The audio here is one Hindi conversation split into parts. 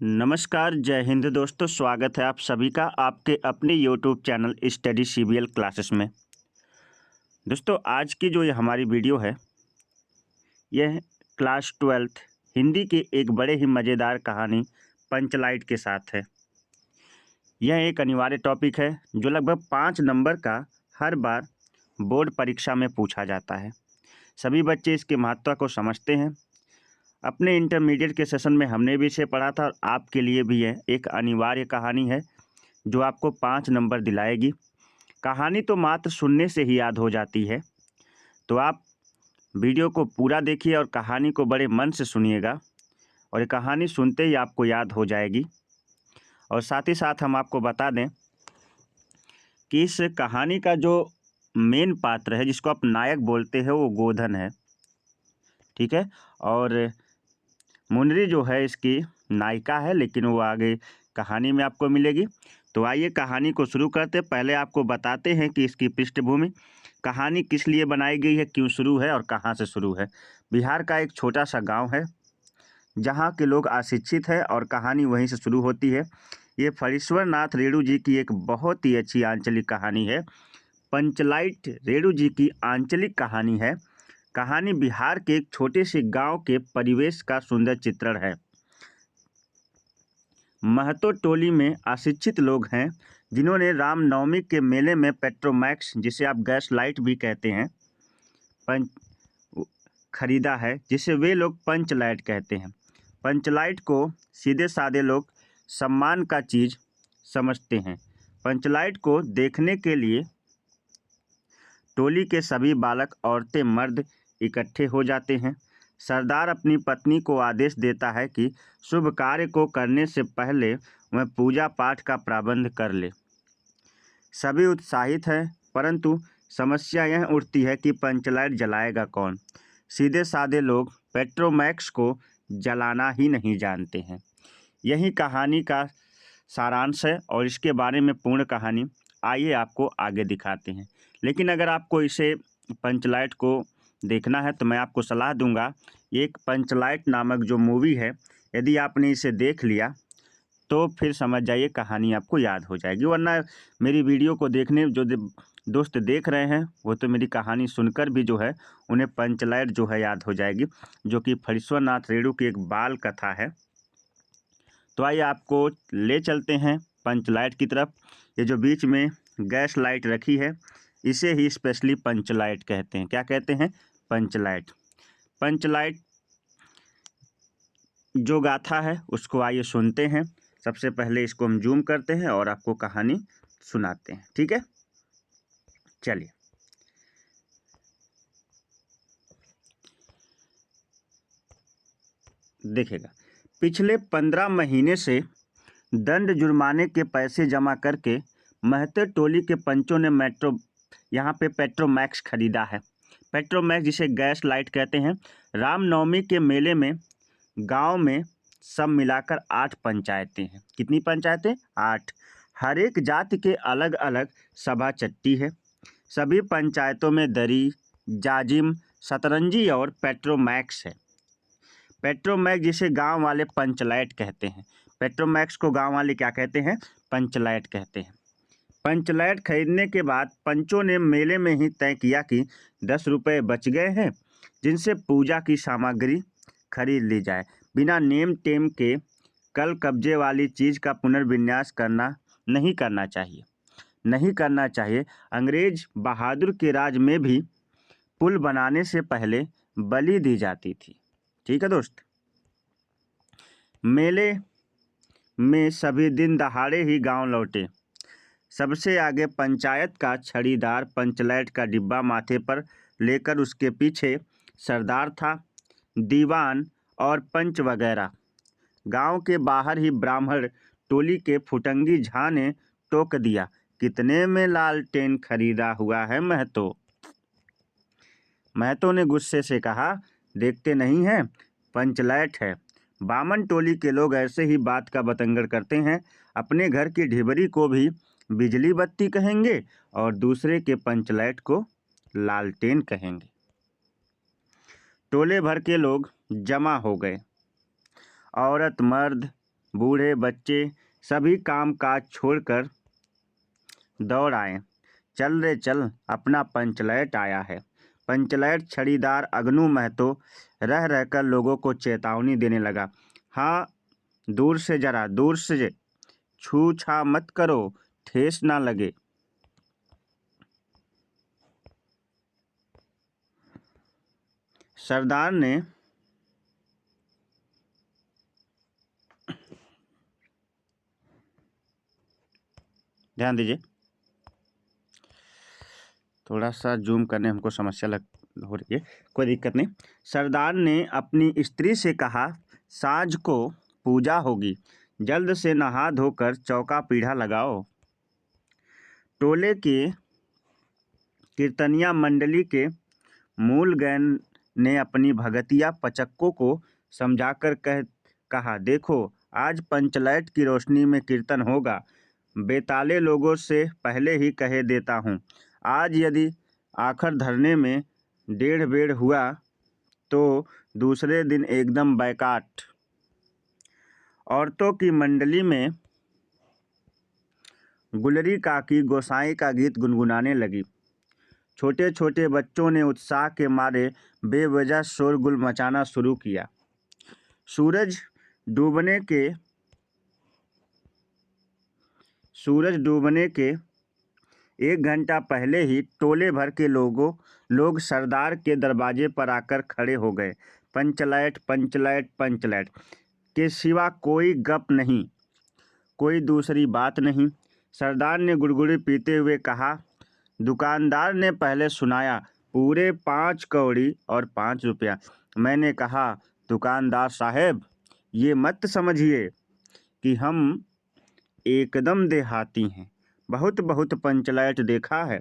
नमस्कार, जय हिंद दोस्तों। स्वागत है आप सभी का आपके अपने YouTube channel study CBL classes में। दोस्तों, आज की जो ये हमारी वीडियो है, यह क्लास 12th हिंदी की एक बड़े ही मज़ेदार कहानी पंचलाइट के साथ है। यह एक अनिवार्य टॉपिक है जो लगभग 5 नंबर का हर बार बोर्ड परीक्षा में पूछा जाता है। सभी बच्चे इसके महत्व को समझते हैं। अपने इंटरमीडिएट के सेशन में हमने भी इसे पढ़ा था और आपके लिए भी यह एक अनिवार्य कहानी है जो आपको 5 नंबर दिलाएगी। कहानी तो मात्र सुनने से ही याद हो जाती है, तो आप वीडियो को पूरा देखिए और कहानी को बड़े मन से सुनिएगा और ये कहानी सुनते ही आपको याद हो जाएगी। और साथ ही साथ हम आपको बता दें कि इस कहानी का जो मेन पात्र है, जिसको आप नायक बोलते हैं, वो गोधन है। ठीक है। और मुनरी जो है इसकी नायिका है, लेकिन वो आगे कहानी में आपको मिलेगी। तो आइए कहानी को शुरू करते। पहले आपको बताते हैं कि इसकी पृष्ठभूमि, कहानी किस लिए बनाई गई है, क्यों शुरू है और कहाँ से शुरू है। बिहार का एक छोटा सा गांव है जहां के लोग अशिक्षित हैं और कहानी वहीं से शुरू होती है। ये फणीश्वर नाथ रेणु जी की एक बहुत ही अच्छी आंचलिक कहानी है। पंचलाइट रेणु जी की आंचलिक कहानी है। कहानी बिहार के एक छोटे से गांव के परिवेश का सुंदर चित्रण है। महतो टोली में अशिक्षित लोग हैं जिन्होंने रामनवमी के मेले में पेट्रोमैक्स, जिसे आप गैस लाइट भी कहते हैं, खरीदा है, जिसे वे लोग पंचलाइट कहते हैं। पंचलाइट को सीधे साधे लोग सम्मान का चीज़ समझते हैं। पंचलाइट को देखने के लिए टोली के सभी बालक, औरतें, मर्द इकट्ठे हो जाते हैं। सरदार अपनी पत्नी को आदेश देता है कि शुभ कार्य को करने से पहले वह पूजा पाठ का प्रबंध कर ले। सभी उत्साहित हैं, परंतु समस्या यह उठती है कि पंचलाइट जलाएगा कौन। सीधे साधे लोग पेट्रोमैक्स को जलाना ही नहीं जानते हैं। यही कहानी का सारांश है और इसके बारे में पूर्ण कहानी आइए आपको आगे दिखाते हैं। लेकिन अगर आपको इसे पंचलाइट को देखना है तो मैं आपको सलाह दूंगा, एक पंचलाइट नामक जो मूवी है, यदि आपने इसे देख लिया तो फिर समझ जाइए कहानी आपको याद हो जाएगी। वरना मेरी वीडियो को देखने जो दोस्त देख रहे हैं वो तो मेरी कहानी सुनकर भी जो है उन्हें पंचलाइट जो है याद हो जाएगी, जो कि फणीश्वर नाथ रेणु की एक बाल कथा है। तो आइए आपको ले चलते हैं पंचलाइट की तरफ। ये जो बीच में गैस लाइट रखी है, इसे ही स्पेशली पंचलाइट कहते हैं। क्या कहते हैं? पंचलाइट। पंचलाइट जो गाथा है उसको आइए सुनते हैं। सबसे पहले इसको हम जूम करते हैं और आपको कहानी सुनाते हैं। ठीक है, चलिए। देखिएगा, पिछले 15 महीने से दंड जुर्माने के पैसे जमा करके महतो टोली के पंचों ने यहाँ पे पेट्रोमैक्स खरीदा है। पेट्रोमैक्स जिसे गैस लाइट कहते हैं। रामनवमी के मेले में गांव में सब मिलाकर 8 पंचायतें हैं। कितनी पंचायतें? 8। हर एक जाति के अलग अलग सभा चट्टी है। सभी पंचायतों में दरी, जाजिम, शतरंजी और पेट्रोमैक्स है। पेट्रोमैक्स जिसे गांव वाले पंचलाइट कहते हैं। पेट्रोमैक्स को गांव वाले क्या कहते हैं? पंचलाइट कहते हैं। पंचलाइट खरीदने के बाद पंचों ने मेले में ही तय किया कि 10 रुपये बच गए हैं, जिनसे पूजा की सामग्री खरीद ली जाए। बिना नेम टेम के कल कब्जे वाली चीज़ का पुनर्विन्यास नहीं करना चाहिए। अंग्रेज बहादुर के राज में भी पुल बनाने से पहले बलि दी जाती थी। ठीक है दोस्त। मेले में सभी दिन दहाड़े ही गांव लौटे। सबसे आगे पंचायत का छड़ीदार पंचलाइट का डिब्बा माथे पर लेकर, उसके पीछे सरदार था, दीवान और पंच वगैरह। गांव के बाहर ही ब्राह्मण टोली के फुटंगी झा ने टोक दिया, कितने में लालटेन खरीदा हुआ है महतो? महतो ने गुस्से से कहा, देखते नहीं हैं, पंचलाइट है। बामन टोली के लोग ऐसे ही बात का बतंगड़ करते हैं। अपने घर की ढिबरी को भी बिजली बत्ती कहेंगे और दूसरे के पंचलाइट को लालटेन कहेंगे। टोले भर के लोग जमा हो गए। औरत, मर्द, बूढ़े बच्चे सभी काम काज छोड़कर दौड़ आए। चल रे चल, अपना पंचलैट आया है। पंचलैट छड़ीदार अगनू महतो रह रहकर लोगों को चेतावनी देने लगा। हाँ, दूर से, जरा दूर से छू छा मत करो, ठेस ना लगे। सरदार ने ध्यान दीजिए, थोड़ा सा जूम करने हमको समस्या हो रही है, कोई दिक्कत नहीं। सरदार ने अपनी स्त्री से कहा, साँझ को पूजा होगी, जल्द से नहा धोकर चौका पीढ़ा लगाओ। टोले के कीर्तनिया मंडली के मूल गैन ने अपनी भगतिया पचक्कों को समझाकर कहा, देखो आज पंचलैट की रोशनी में कीर्तन होगा। बेताले लोगों से पहले ही कहे देता हूँ, आज यदि आखिर धरने में डेढ़ बेड़ हुआ तो दूसरे दिन एकदम बैकाट। औरतों की मंडली में गुलरी काकी गोसाई का गीत गुनगुनाने लगी। छोटे छोटे बच्चों ने उत्साह के मारे बेवजह शोरगुल मचाना शुरू किया। सूरज डूबने के 1 घंटा पहले ही टोले भर के लोग सरदार के दरवाजे पर आकर खड़े हो गए। पंचलैट पंचलैट पंचलैट के सिवा कोई गप नहीं, कोई दूसरी बात नहीं। सरदार ने गुड़गुड़ी पीते हुए कहा, दुकानदार ने पहले सुनाया पूरे 5 कौड़ी और 5 रुपया। मैंने कहा, दुकानदार साहब, ये मत समझिए कि हम एकदम देहाती हैं, बहुत बहुत पंचलैट देखा है।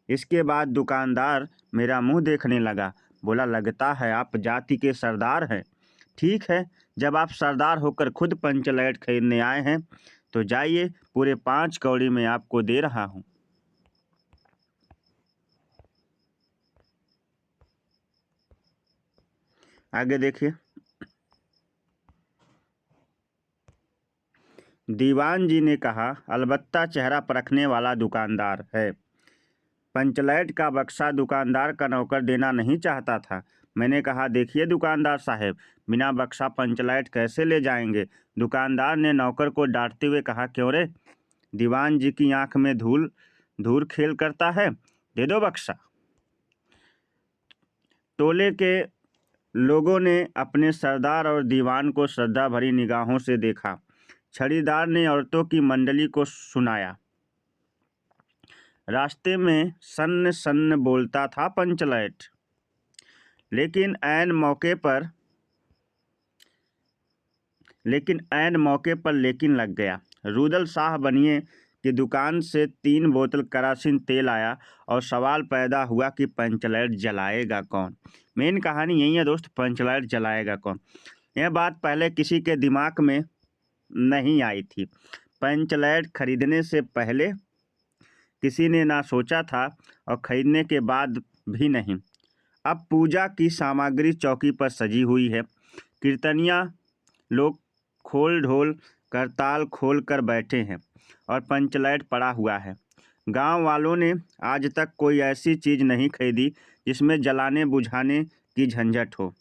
इसके बाद दुकानदार मेरा मुंह देखने लगा, बोला, लगता है आप जाति के सरदार हैं। ठीक है, जब आप सरदार होकर खुद पंचलैट खरीदने आए हैं तो जाइए, पूरे 5 कौड़ी में आपको दे रहा हूँ। आगे देखिए, दीवान जी ने कहा, अलबत्ता चेहरा परखने वाला दुकानदार है। पंचलैट का बक्सा दुकानदार का नौकर देना नहीं चाहता था। मैंने कहा, देखिए दुकानदार साहब, बिना बक्सा पंचलैट कैसे ले जाएंगे। दुकानदार ने नौकर को डांटते हुए कहा, क्यों रे, दीवान जी की आंख में धूल खेल करता है, दे दो बक्सा। टोले के लोगों ने अपने सरदार और दीवान को श्रद्धा भरी निगाहों से देखा। छड़ीदार ने औरतों की मंडली को सुनाया। रास्ते में सन्न सन्न बोलता था पंचलैट, लेकिन ऐन मौके पर लेकिन लग गया। रुदल शाह बनिए की दुकान से 3 बोतल करासीन तेल आया और सवाल पैदा हुआ कि पंचलैट जलाएगा कौन। मेन कहानी यही है दोस्त, पंचलैट जलाएगा कौन। यह बात पहले किसी के दिमाग में नहीं आई थी। पंचलैट खरीदने से पहले किसी ने ना सोचा था और खरीदने के बाद भी नहीं। अब पूजा की सामग्री चौकी पर सजी हुई है। कीर्तनिया लोग खोल ढोल करताल खोल कर बैठे हैं और पंचलैट पड़ा हुआ है। गांव वालों ने आज तक कोई ऐसी चीज़ नहीं खरीदी जिसमें जलाने बुझाने की झंझट हो।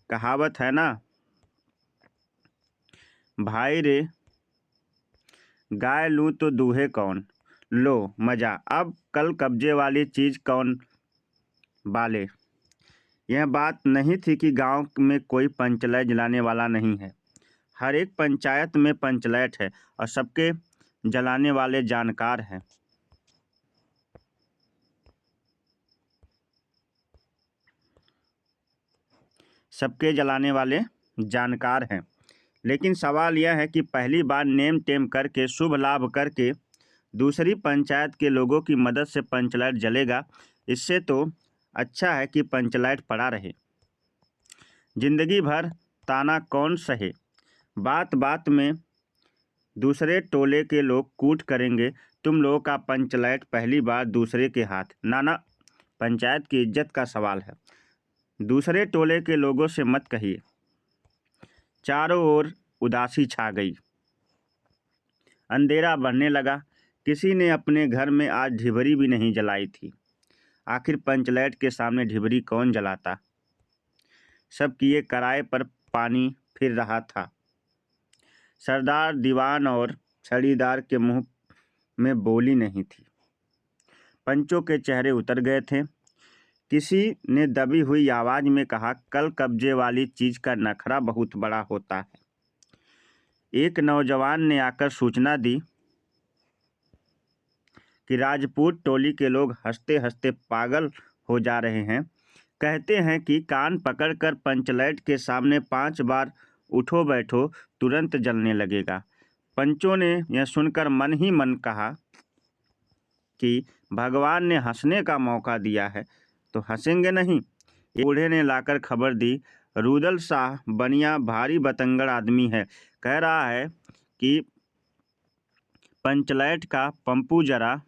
कहावत है ना, भाई रे गाय लूँ तो दूहे कौन, लो मज़ा अब कल कब्जे वाली चीज़ कौन बाले। यह बात नहीं थी कि गांव में कोई पंचलैट जलाने वाला नहीं है। हर एक पंचायत में पंचलैट है और सबके जलाने वाले जानकार हैं। लेकिन सवाल यह है कि पहली बार नेम टेम करके शुभ लाभ करके दूसरी पंचायत के लोगों की मदद से पंचलैट जलेगा, इससे तो अच्छा है कि पंचलैट पड़ा रहे। जिंदगी भर ताना कौन सहे। बात बात में दूसरे टोले के लोग कूट करेंगे, तुम लोगों का पंचलैट पहली बार दूसरे के हाथ। ना, पंचायत की इज्जत का सवाल है, दूसरे टोले के लोगों से मत कहिए। चारों ओर उदासी छा गई। अंधेरा बढ़ने लगा। किसी ने अपने घर में आज ढिबरी भी नहीं जलाई थी। आखिर पंचलैट के सामने ढिबरी कौन जलाता। सब किए कराए पर पानी फिर रहा था। सरदार, दीवान और छड़ीदार के मुंह में बोली नहीं थी। पंचों के चेहरे उतर गए थे। किसी ने दबी हुई आवाज में कहा, कल कब्जे वाली चीज का नखरा बहुत बड़ा होता है। एक नौजवान ने आकर सूचना दी कि राजपूत टोली के लोग हंसते हंसते पागल हो जा रहे हैं। कहते हैं कि कान पकड़कर पंचलैट के सामने 5 बार उठो बैठो, तुरंत जलने लगेगा। पंचों ने यह सुनकर मन ही मन कहा कि भगवान ने हंसने का मौका दिया है तो हंसेंगे नहीं। एक बूढ़े ने लाकर खबर दी, रुदल शाह बनिया भारी बतंगड़ आदमी है। कह रहा है कि पंचलैट का पंपू जरा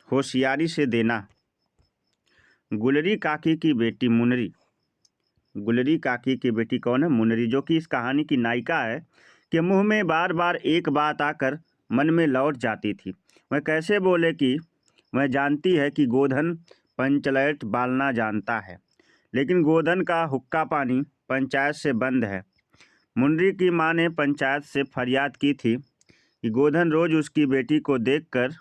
होशियारी से देना। गुलरी काकी की बेटी मुनरी। गुलरी काकी की बेटी कौन है? मुनरी, जो कि इस कहानी की नायिका है, के मुंह में बार बार एक बात आकर मन में लौट जाती थी। वह कैसे बोले कि वह जानती है कि गोधन पंचलैट बालना जानता है, लेकिन गोधन का हुक्का पानी पंचायत से बंद है। मुनरी की मां ने पंचायत से फरियाद की थी कि गोधन रोज उसकी बेटी को देखकर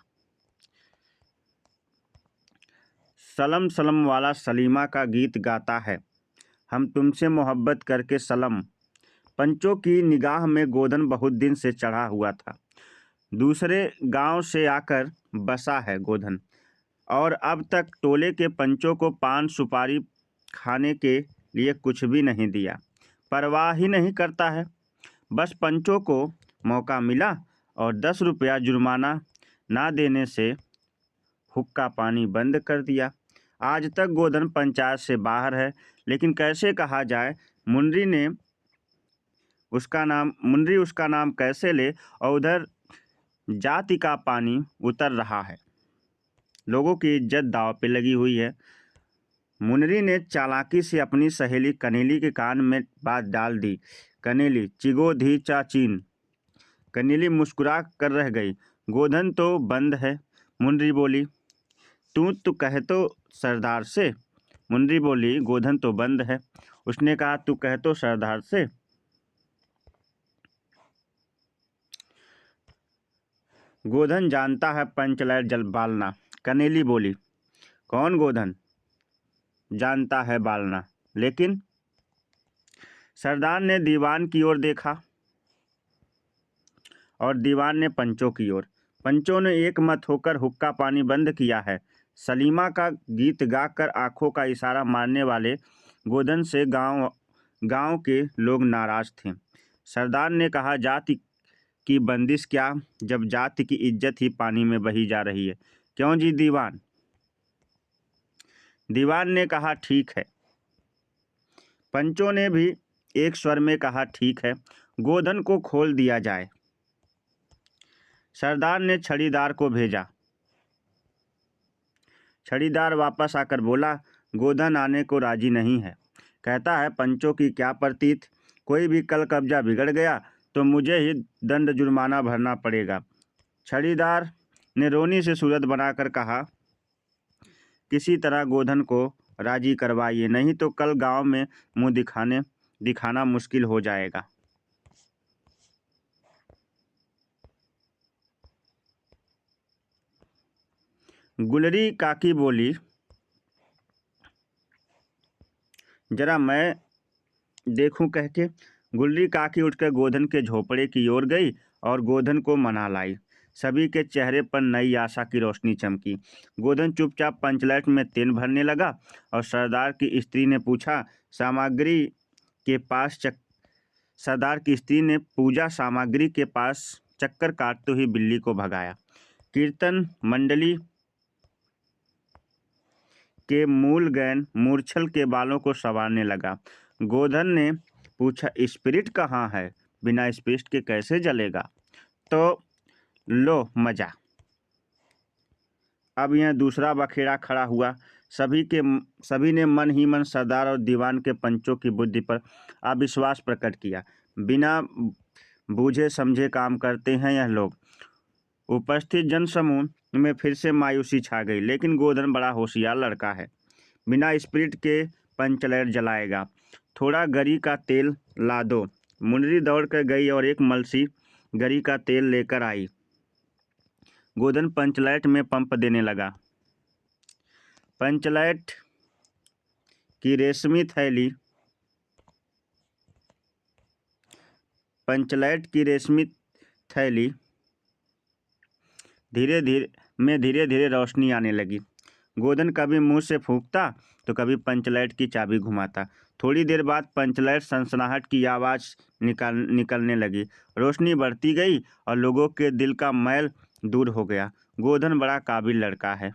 सलम सलम वाला सलीमा का गीत गाता है, हम तुमसे मोहब्बत करके सलम। पंचों की निगाह में गोधन बहुत दिन से चढ़ा हुआ था। दूसरे गांव से आकर बसा है गोधन, और अब तक टोले के पंचों को पान सुपारी खाने के लिए कुछ भी नहीं दिया। परवाह ही नहीं करता है। बस पंचों को मौका मिला और 10 रुपया जुर्माना ना देने से हुक्का पानी बंद कर दिया। आज तक गोधन पंचायत से बाहर है, लेकिन कैसे कहा जाए, मुनरी उसका नाम कैसे ले, और उधर जाति का पानी उतर रहा है। लोगों की इज्जत दांव पे लगी हुई है। मुनरी ने चालाकी से अपनी सहेली कनेली के कान में बात डाल दी। कनेली, चिगो धी चाचीन। कनेली मुस्कुरा कर रह गई। गोधन तो बंद है। मुनरी बोली, तू कह तो सरदार से। मुनरी बोली, गोधन तो बंद है। उसने कहा, तू कह तो सरदार से। गोधन जानता है पंचलैट जल बालना। कनेली बोली, कौन गोधन जानता है बालना? लेकिन सरदार ने दीवान की ओर देखा और दीवान ने पंचों की ओर। पंचों ने एक मत होकर हुक्का पानी बंद किया है। सलीमा का गीत गाकर आंखों का इशारा मारने वाले गोधन से गांव के लोग नाराज थे। सरदार ने कहा, जाति की बंदिश क्या, जब जाति की इज्जत ही पानी में बही जा रही है। क्यों जी दीवान? दीवान ने कहा, ठीक है। पंचों ने भी एक स्वर में कहा, ठीक है, गोधन को खोल दिया जाए। सरदार ने छड़ीदार को भेजा। छड़ीदार वापस आकर बोला, गोधन आने को राजी नहीं है। कहता है, पंचों की क्या प्रतीत, कोई भी कल कब्जा बिगड़ गया तो मुझे ही दंड जुर्माना भरना पड़ेगा। छड़ीदार ने रोनी से सूरत बनाकर कहा, किसी तरह गोधन को राजी करवाइए, नहीं तो कल गांव में मुंह दिखाना मुश्किल हो जाएगा। गुलरी काकी बोली, जरा मैं देखूं कह के गुलरी काकी उठकर गोधन के झोपड़े की ओर गई और गोधन को मना लाई। सभी के चेहरे पर नई आशा की रोशनी चमकी। गोधन चुपचाप पंचलैट में तेल भरने लगा और सरदार की स्त्री ने पूजा सामग्री के पास चक्कर काटते हुए बिल्ली को भगाया। कीर्तन मंडली के मूल गैन मूर्छल के बालों को संवारने लगा। गोधन ने पूछा, स्पिरिट कहाँ है? बिना स्पिरिट के कैसे जलेगा? तो लो मजा। अब यह दूसरा बखेड़ा खड़ा हुआ। सभी ने मन ही मन सरदार और दीवान के पंचों की बुद्धि पर अविश्वास प्रकट किया। बिना बूझे समझे काम करते हैं यह लोग। उपस्थित जनसमूह में फिर से मायूसी छा गई, लेकिन गोधन बड़ा होशियार लड़का है। बिना स्पिरिट के पंचलाइट जलाएगा। थोड़ा गरी का तेल ला दो। मुंदरी दौड़ कर गई और एक मलसी गरी का तेल लेकर आई। गोधन पंचलाइट में पंप देने लगा। पंचलाइट की रेशमी थैली धीरे धीरे रोशनी आने लगी। गोधन कभी मुंह से फूंकता तो कभी पंचलाइट की चाबी घुमाता। थोड़ी देर बाद पंचलाइट सनसनाहट की आवाज़ निकलने लगी। रोशनी बढ़ती गई और लोगों के दिल का मैल दूर हो गया। गोधन बड़ा काबिल लड़का है।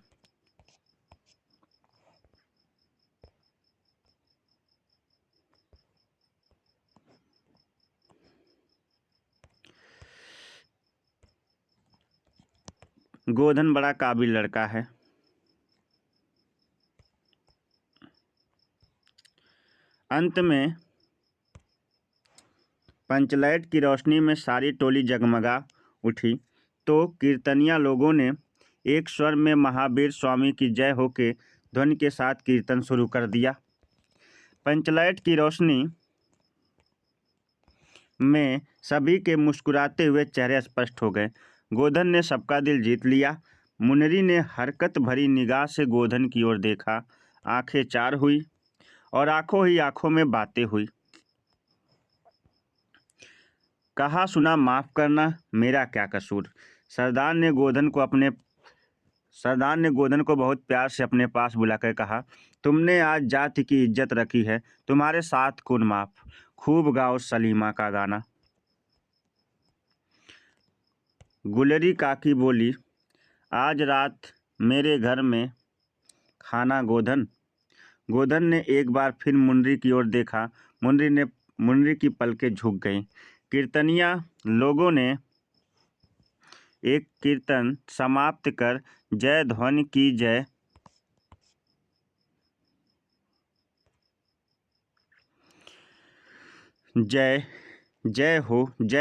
गोधन बड़ा काबिल लड़का है। अंत में पंचलाइट की रोशनी में सारी टोली जगमगा उठी तो कीर्तनिया लोगों ने एक स्वर में महावीर स्वामी की जय हो के ध्वनि के साथ कीर्तन शुरू कर दिया। पंचलाइट की रोशनी में सभी के मुस्कुराते हुए चेहरे स्पष्ट हो गए। गोधन ने सबका दिल जीत लिया। मुनरी ने हरकत भरी निगाह से गोधन की ओर देखा। आंखें चार हुई और आंखों ही आंखों में बातें हुई। कहा सुना माफ़ करना, मेरा क्या कसूर। सरदार ने गोधन को बहुत प्यार से अपने पास बुलाकर कहा, तुमने आज जाति की इज्जत रखी है, तुम्हारे साथ कौन माफ। खूब गाओ सलीमा का गाना। गुलरी काकी बोली, आज रात मेरे घर में खाना गोधन। गोधन ने एक बार फिर मुनरी की ओर देखा। मुनरी की पलकें झुक गईं। कीर्तनिया लोगों ने एक कीर्तन समाप्त कर जय ध्वनि की जय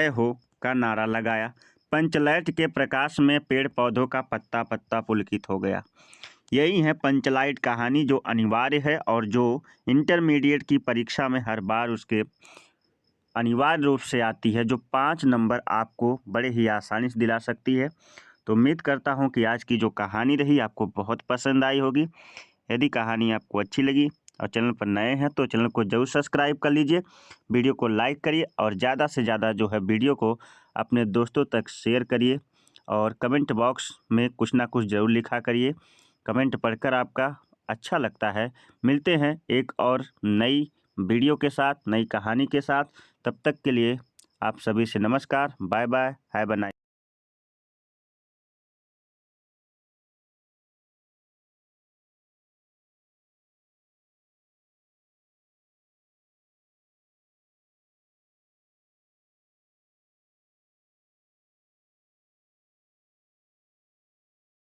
हो का नारा लगाया। पंचलाइट के प्रकाश में पेड़ पौधों का पत्ता पत्ता पुलकित हो गया। यही है पंचलाइट कहानी, जो अनिवार्य है और जो इंटरमीडिएट की परीक्षा में हर बार उसके अनिवार्य रूप से आती है, जो 5 नंबर आपको बड़े ही आसानी से दिला सकती है। तो उम्मीद करता हूँ कि आज की जो कहानी रही आपको बहुत पसंद आई होगी। यदि कहानी आपको अच्छी लगी और चैनल पर नए हैं तो चैनल को जरूर सब्सक्राइब कर लीजिए, वीडियो को लाइक करिए और ज़्यादा से ज़्यादा जो है वीडियो को अपने दोस्तों तक शेयर करिए और कमेंट बॉक्स में कुछ ना कुछ ज़रूर लिखा करिए। कमेंट पढ़कर आपका अच्छा लगता है। मिलते हैं एक और नई वीडियो के साथ, नई कहानी के साथ। तब तक के लिए आप सभी से नमस्कार, bye bye, have a nice.